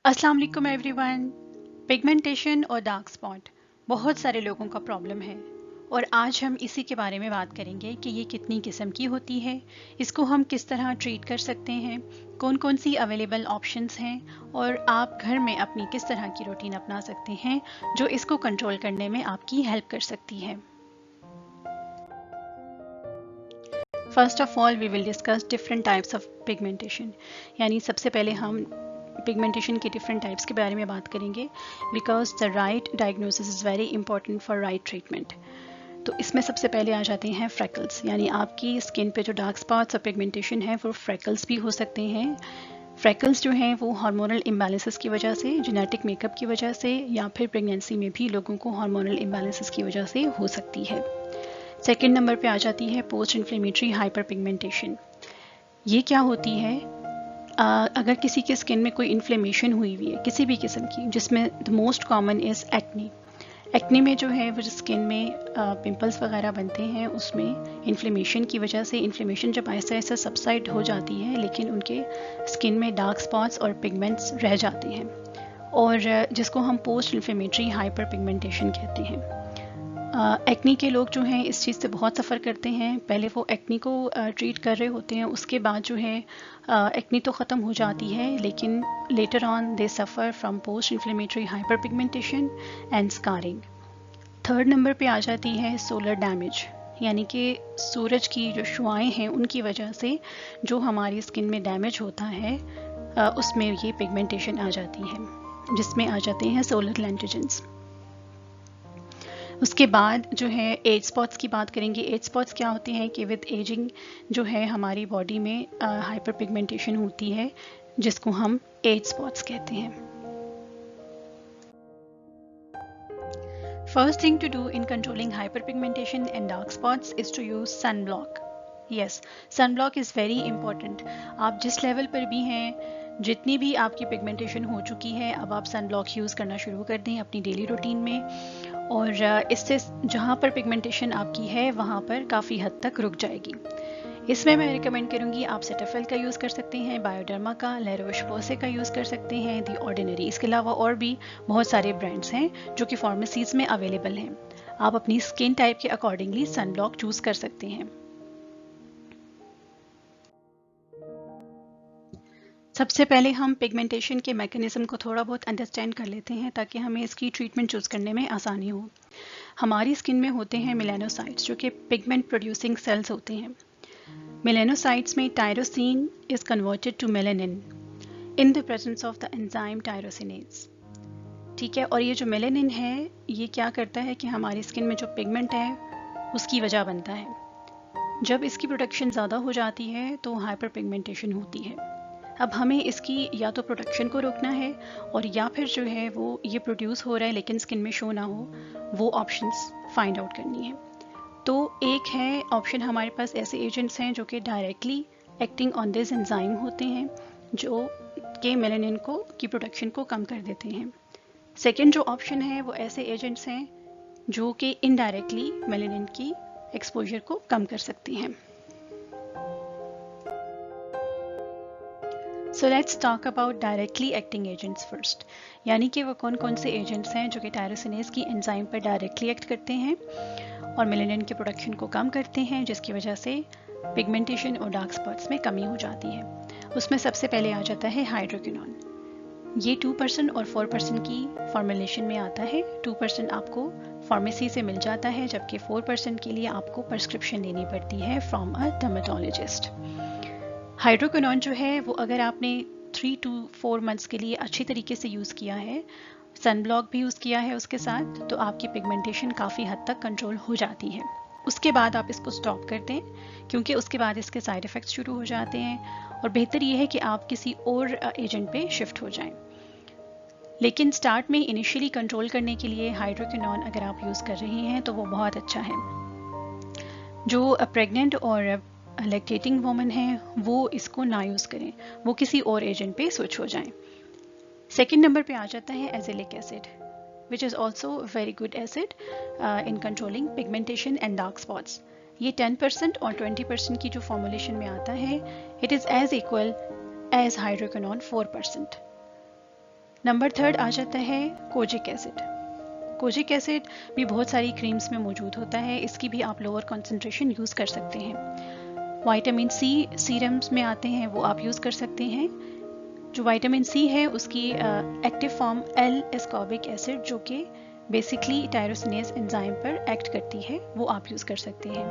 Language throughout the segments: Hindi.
अस्सलाम वालेकुम एवरीवन। पिगमेंटेशन और डार्क स्पॉट बहुत सारे लोगों का प्रॉब्लम है और आज हम इसी के बारे में बात करेंगे कि ये कितनी किस्म की होती है, इसको हम किस तरह ट्रीट कर सकते हैं, कौन कौन सी अवेलेबल ऑप्शंस हैं और आप घर में अपनी किस तरह की रूटीन अपना सकते हैं जो इसको कंट्रोल करने में आपकी हेल्प कर सकती है। First of all we will discuss different types of pigmentation, यानी सबसे पहले हम पिगमेंटेशन के डिफरेंट टाइप्स के बारे में बात करेंगे because the right diagnosis is very important for right treatment. तो इसमें सबसे पहले आ जाते हैं फ्रैकल्स, यानी आपकी स्किन पे जो डार्क स्पॉट्स और पिगमेंटेशन है वो फ्रैकल्स भी हो सकते हैं। फ्रैकल्स जो हैं वो हार्मोनल इम्बैलेंसेस की वजह से, जेनेटिक मेकअप की वजह से या फिर प्रेगनेंसी में भी लोगों को हार्मोनल इम्बैलेंसेस की वजह से हो सकती है। सेकेंड नंबर पे आ जाती है पोस्ट इन्फ्लेमेटरी हाइपर पिगमेंटेशन। ये क्या होती है? अगर किसी के स्किन में कोई इन्फ्लेमेशन हुई हुई है किसी भी किस्म की, जिसमें the most common is acne. Acne में जो है वो स्किन में पिंपल्स वगैरह बनते हैं, उसमें इन्फ्लेमेशन की वजह से इन्फ्लेमेशन जब आहिस्ता आहिस्ता सबसाइड हो जाती है लेकिन उनके स्किन में डार्क स्पॉट्स और पिगमेंट्स रह जाते हैं और जिसको हम पोस्ट इन्फ्लेमेटरी हाइपर पिगमेंटेशन कहते हैं। एक्नी के लोग जो हैं इस चीज़ से बहुत सफ़र करते हैं। पहले वो एक्नी को ट्रीट कर रहे होते हैं, उसके बाद जो है एक्नी तो ख़त्म हो जाती है लेकिन later on they suffer from post inflammatory hyper pigmentation and scarring. Third number पे आ जाती है सोलर डैमेज, यानी कि सूरज की जो शुआएं हैं उनकी वजह से जो हमारी स्किन में डैमेज होता है उसमें ये पिगमेंटेशन आ जाती है, जिसमें आ जाते हैं सोलर लेंटिजेंस। उसके बाद जो है एज स्पॉट्स की बात करेंगे। एज स्पॉट्स क्या होते हैं कि विद एजिंग जो है हमारी बॉडी में हाइपर पिगमेंटेशन होती है, जिसको हम एज स्पॉट्स कहते हैं। First thing to do in controlling hyperpigmentation and dark spots is to use sunblock. Yes, sunblock is very important. आप जिस लेवल पर भी हैं, जितनी भी आपकी पिगमेंटेशन हो चुकी है, अब आप सन ब्लॉक यूज़ करना शुरू कर दें अपनी डेली रूटीन में और इससे जहाँ पर पिगमेंटेशन आपकी है वहाँ पर काफ़ी हद तक रुक जाएगी। इसमें मैं रिकमेंड करूँगी आप सेटाफिल का यूज़ कर सकते हैं, बायोडर्मा का, ला रोच-पोसे का यूज़ कर सकते हैं, दी ऑर्डिनरी। इसके अलावा और भी बहुत सारे ब्रांड्स हैं जो कि फार्मेसीज़ में अवेलेबल हैं। आप अपनी स्किन टाइप के अकॉर्डिंगली सन ब्लॉक चूज़ कर सकते हैं। सबसे पहले हम पिगमेंटेशन के मैकेनिज्म को थोड़ा बहुत अंडरस्टैंड कर लेते हैं ताकि हमें इसकी ट्रीटमेंट चूज़ करने में आसानी हो। हमारी स्किन में होते हैं मेलानोसाइट्स जो कि पिगमेंट प्रोड्यूसिंग सेल्स होते हैं। मेलानोसाइट्स में tyrosine is converted to melanin in the presence of the enzyme tyrosinase. ठीक है, और ये जो मेलानिन है ये क्या करता है कि हमारी स्किन में जो पिगमेंट है उसकी वजह बनता है। जब इसकी प्रोडक्शन ज़्यादा हो जाती है तो हाइपर पिगमेंटेशन होती है। अब हमें इसकी या तो प्रोडक्शन को रोकना है और या फिर जो है वो ये प्रोड्यूस हो रहा है लेकिन स्किन में शो ना हो, वो ऑप्शंस फाइंड आउट करनी है। तो एक है ऑप्शन, हमारे पास ऐसे एजेंट्स हैं जो कि directly acting on this enzyme होते हैं जो कि मेलानिन को की प्रोडक्शन को कम कर देते हैं। सेकेंड जो ऑप्शन है वो ऐसे एजेंट्स हैं जो कि इनडायरेक्टली मेलानिन की एक्सपोजर को कम कर सकती हैं। So let's talk about directly acting agents first, यानी कि वो कौन कौन से एजेंट्स हैं जो कि टायरोसिनेज की एंजाइम पर डायरेक्टली एक्ट करते हैं और मेलानिन के प्रोडक्शन को कम करते हैं, जिसकी वजह से पिगमेंटेशन और डार्क स्पॉट्स में कमी हो जाती है। उसमें सबसे पहले आ जाता है हाइड्रोक्विनोन। ये 2% और 4% की फॉर्मुलेशन में आता है। 2% आपको फार्मेसी से मिल जाता है जबकि 4% के लिए आपको प्रिस्क्रिप्शन लेनी पड़ती है फ्रॉम अ डर्मेटोलॉजिस्ट। हाइड्रोक्विनोन जो है वो अगर आपने 3 to 4 मंथ्स के लिए अच्छी तरीके से यूज़ किया है, सन ब्लॉक भी यूज़ किया है उसके साथ, तो आपकी पिगमेंटेशन काफ़ी हद तक कंट्रोल हो जाती है। उसके बाद आप इसको स्टॉप कर दें क्योंकि उसके बाद इसके साइड इफ़ेक्ट्स शुरू हो जाते हैं और बेहतर ये है कि आप किसी और एजेंट पे शिफ्ट हो जाएं। लेकिन स्टार्ट में इनिशियली कंट्रोल करने के लिए हाइड्रोक्विनोन अगर आप यूज़ कर रहे हैं तो वो बहुत अच्छा है। जो प्रेग्नेंट और लैक्टेटिंग वुमन हैं वो इसको ना यूज़ करें, वो किसी और एजेंट पे स्विच हो जाएं। सेकेंड नंबर पे आ जाता है azelaic acid, which is also very good acid in controlling pigmentation and dark spots. ये 10% और 20% की जो फॉर्मुलेशन में आता है, it is as equal as hydroquinone 4%। Number third आ जाता है कोजिक एसिड। कोजिक एसिड भी बहुत सारी क्रीम्स में मौजूद होता है, इसकी भी आप लोअर कॉन्सेंट्रेशन यूज़ कर सकते हैं। विटामिन सी सीरम्स में आते हैं, वो आप यूज़ कर सकते हैं। जो विटामिन सी है उसकी active form L ascorbic acid, जो कि बेसिकली टायरोसिनेज एंजाइम पर एक्ट करती है, वो आप यूज़ कर सकते हैं।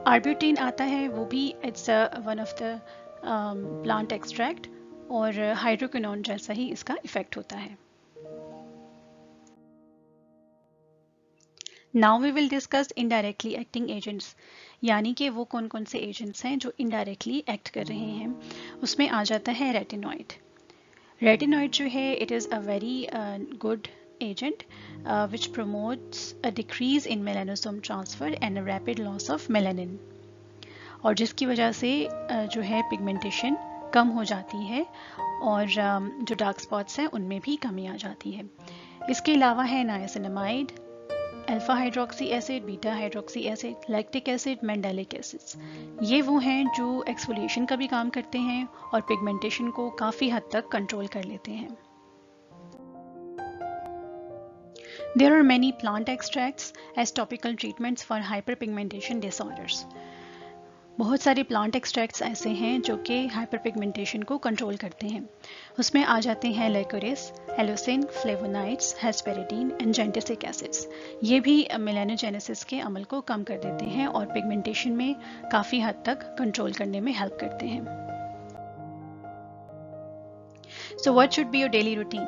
आर्ब्यूटिन आता है, वो भी it's one of the plant extract, और हाइड्रोक्विनोन जैसा ही इसका इफेक्ट होता है। Now we will discuss indirectly acting agents, यानी कि वो कौन कौन से एजेंट्स हैं जो इनडायरेक्टली एक्ट कर रहे हैं। उसमें आ जाता है रेटिनॉइड। रेटिनॉइड जो है it is a very good agent which promotes a decrease in melanosome transfer and a rapid loss of melanin, और जिसकी वजह से जो है पिगमेंटेशन कम हो जाती है और जो डार्क स्पॉट्स हैं उनमें भी कमी आ जाती है। इसके अलावा है niacinamide, alpha hydroxy acid, beta hydroxy acid, lactic acid, mandelic acids. ये वो हैं जो एक्सफोलिएशन का भी काम करते हैं और पिगमेंटेशन को काफ़ी हद तक कंट्रोल कर लेते हैं। There are many plant extracts as topical treatments for hyperpigmentation disorders. बहुत सारे प्लांट एक्सट्रैक्ट्स ऐसे हैं जो कि हाइपरपिगमेंटेशन को कंट्रोल करते हैं। उसमें आ जाते हैं लेकोरिस, एलोसिन, फ्लेवोनाइड्स, हेस्पेरिडीन एंड जेंटेसिक एसिड्स। ये भी मेलानोजेनेसिस के अमल को कम कर देते हैं और पिगमेंटेशन में काफ़ी हद तक कंट्रोल करने में हेल्प करते हैं। So what should be your daily routine?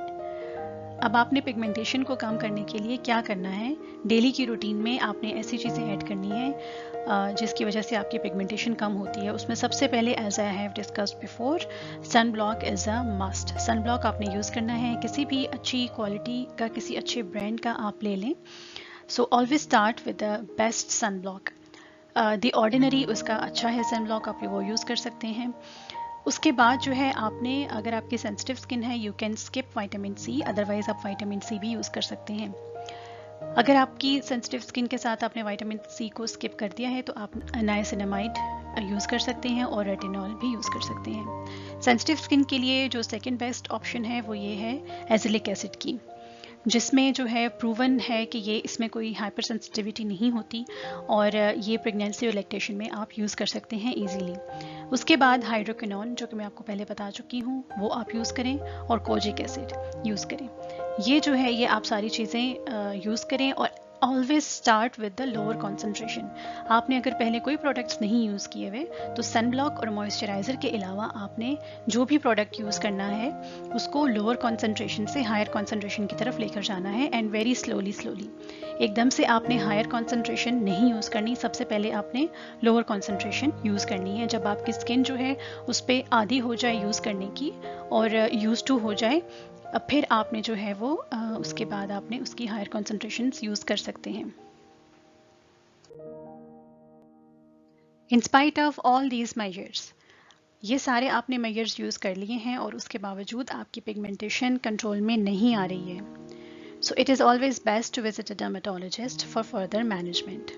अब आपने पिगमेंटेशन को कम करने के लिए क्या करना है? डेली की रूटीन में आपने ऐसी चीज़ें ऐड करनी है जिसकी वजह से आपकी पिगमेंटेशन कम होती है। उसमें सबसे पहले, as I have discussed before, sunblock is a must. Sunblock आपने यूज़ करना है, किसी भी अच्छी क्वालिटी का, किसी अच्छे ब्रांड का आप ले लें। So always start with the best sunblock. The Ordinary उसका अच्छा है सन ब्लॉक, आप वो यूज़ कर सकते हैं। उसके बाद जो है आपने, अगर आपकी सेंसिटिव स्किन है, you can skip vitamin C, otherwise आप विटामिन सी भी यूज़ कर सकते हैं। अगर आपकी सेंसिटिव स्किन के साथ आपने विटामिन सी को स्किप कर दिया है तो आप नाइसिनामाइड यूज़ कर सकते हैं और रेटिनॉल भी यूज़ कर सकते हैं। सेंसिटिव स्किन के लिए जो सेकंड बेस्ट ऑप्शन है वो ये है एजिलिक एसिड की, जिसमें जो है प्रूवन है कि ये इसमें कोई हाइपर सेंसिटिविटी नहीं होती और ये प्रेगनेंसी और लैक्टेशन में आप यूज़ कर सकते हैं इजीली। उसके बाद हाइड्रोक्विनोन, जो कि मैं आपको पहले बता चुकी हूँ, वो आप यूज़ करें और कोजिक एसिड यूज़ करें। ये जो है ये आप सारी चीज़ें यूज़ करें और always start with the lower concentration. आपने अगर पहले कोई प्रोडक्ट्स नहीं यूज़ किए हुए तो सन ब्लॉक और मॉइस्चराइज़र के अलावा आपने जो भी प्रोडक्ट यूज़ करना है उसको लोअर कॉन्सेंट्रेशन से हायर कॉन्सेंट्रेशन की तरफ लेकर जाना है, एंड वेरी स्लोली स्लोली। एकदम से आपने हायर कॉन्सेंट्रेशन नहीं यूज़ करनी, सबसे पहले आपने लोअर कॉन्सेंट्रेशन यूज़ करनी है। जब आपकी स्किन जो है उस पर आदी हो जाए यूज़ करने की और यूज़ टू हो जाए, अब फिर आपने जो है वो उसके बाद आपने उसकी हायर कॉन्सेंट्रेशंस यूज़ कर सकते हैं। In spite of all these measures, ये सारे आपने मेजर्स यूज़ कर लिए हैं और उसके बावजूद आपकी पिगमेंटेशन कंट्रोल में नहीं आ रही है, so it is always best to visit a dermatologist for further management.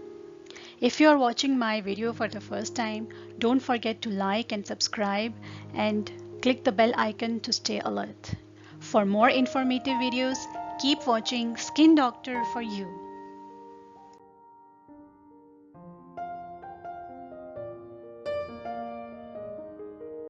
If you are watching my video for the first time, don't forget to like and subscribe and click the bell icon to stay alert. For more informative videos, keep watching Skin Doctor for You.